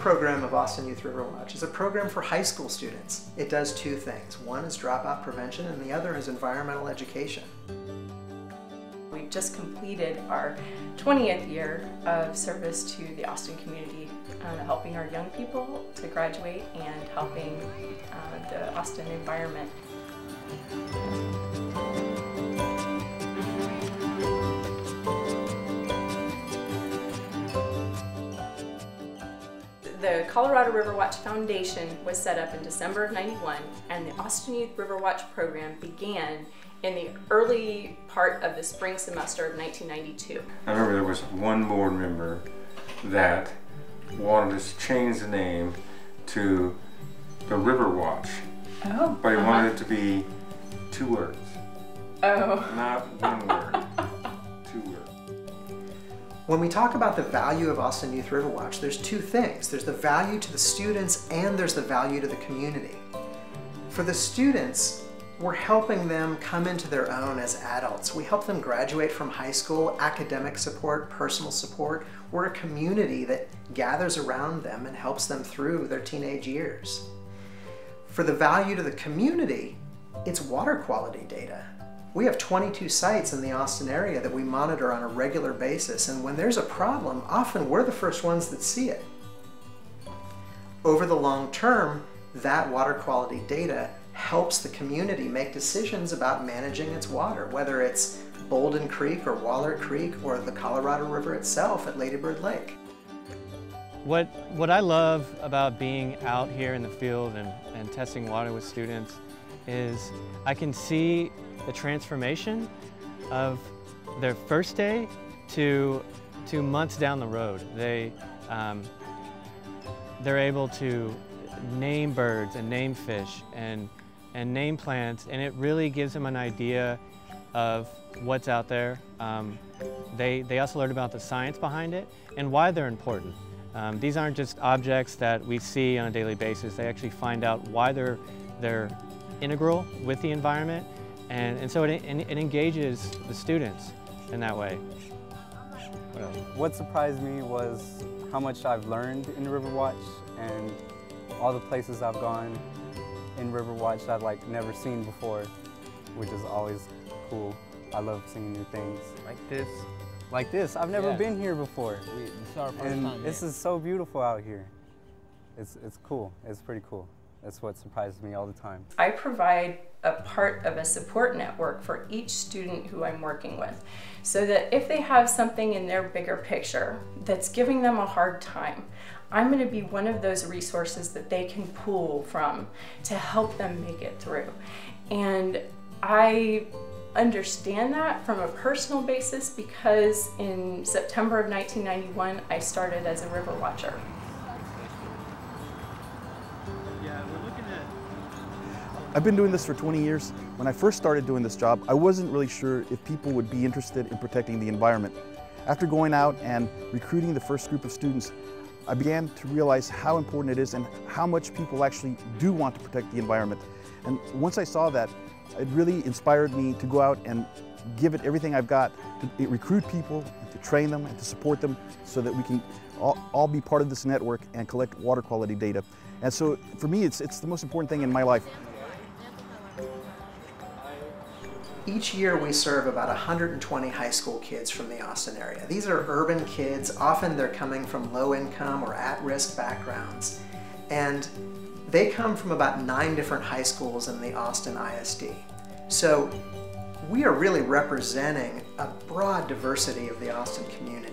program of Austin Youth River Watch is a program for high school students. It does two things. One is dropout prevention and the other is environmental education. We just completed our 20th year of service to the Austin community, helping our young people to graduate and helping the Austin environment. The Colorado River Watch Foundation was set up in December of '91, and the Austin Youth River Watch program began in the early part of the spring semester of 1992. I remember there was one board member that wanted us to change the name to the River Watch. Oh. But he wanted it to be 2 words. Oh. Not 1 word. 2 words. When we talk about the value of Austin Youth River Watch, there's two things. There's the value to the students and there's the value to the community. For the students, we're helping them come into their own as adults. We help them graduate from high school, academic support, personal support. We're a community that gathers around them and helps them through their teenage years. For the value to the community, it's water quality data. We have 22 sites in the Austin area that we monitor on a regular basis, and when there's a problem, often we're the first ones that see it. Over the long term, that water quality data helps the community make decisions about managing its water, whether it's Bolden Creek or Waller Creek or the Colorado River itself at Lady Bird Lake. What I love about being out here in the field and testing water with students is I can see the transformation of their first day to months down the road. They're able to name birds and name fish and name plants, and it really gives them an idea of what's out there. They also learn about the science behind it and why they're important. These aren't just objects that we see on a daily basis. They actually find out why they're integral with the environment, and so it engages the students in that way. What surprised me was how much I've learned in River Watch and all the places I've gone in River Watch I've never seen before, which is always cool. I love seeing new things. Like this? Like this. I've never been here before. This is our first time. This is so beautiful out here. It's cool. It's pretty cool. That's what surprises me all the time. I provide a part of a support network for each student who I'm working with, so that if they have something in their bigger picture that's giving them a hard time, I'm going to be one of those resources that they can pull from to help them make it through. And I understand that from a personal basis because in September of 1991, I started as a river watcher. I've been doing this for 20 years. When I first started doing this job, I wasn't really sure if people would be interested in protecting the environment. After going out and recruiting the first group of students, I began to realize how important it is and how much people actually do want to protect the environment. And once I saw that, it really inspired me to go out and give it everything I've got to recruit people, to train them, and to support them so that we can all be part of this network and collect water quality data. And so for me, it's the most important thing in my life. Each year we serve about 120 high school kids from the Austin area. These are urban kids. Often they're coming from low income or at-risk backgrounds. And they come from about 9 different high schools in the Austin ISD. So we are really representing a broad diversity of the Austin community.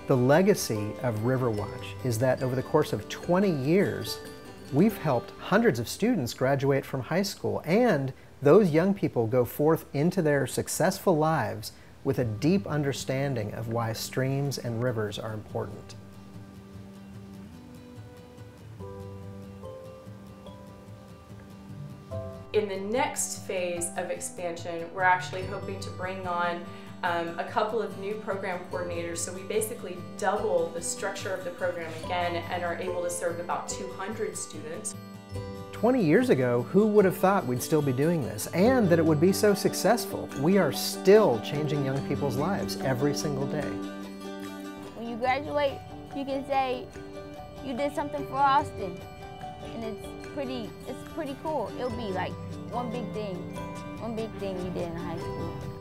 The legacy of River Watch is that over the course of 20 years, we've helped hundreds of students graduate from high school, and those young people go forth into their successful lives with a deep understanding of why streams and rivers are important. In the next phase of expansion, we're actually hoping to bring on a couple of new program coordinators, so we basically double the structure of the program again and are able to serve about 200 students. 20 years ago, who would have thought we'd still be doing this and that it would be so successful? We are still changing young people's lives every single day. When you graduate, you can say you did something for Austin, and it's pretty cool. It'll be like one big thing you did in high school.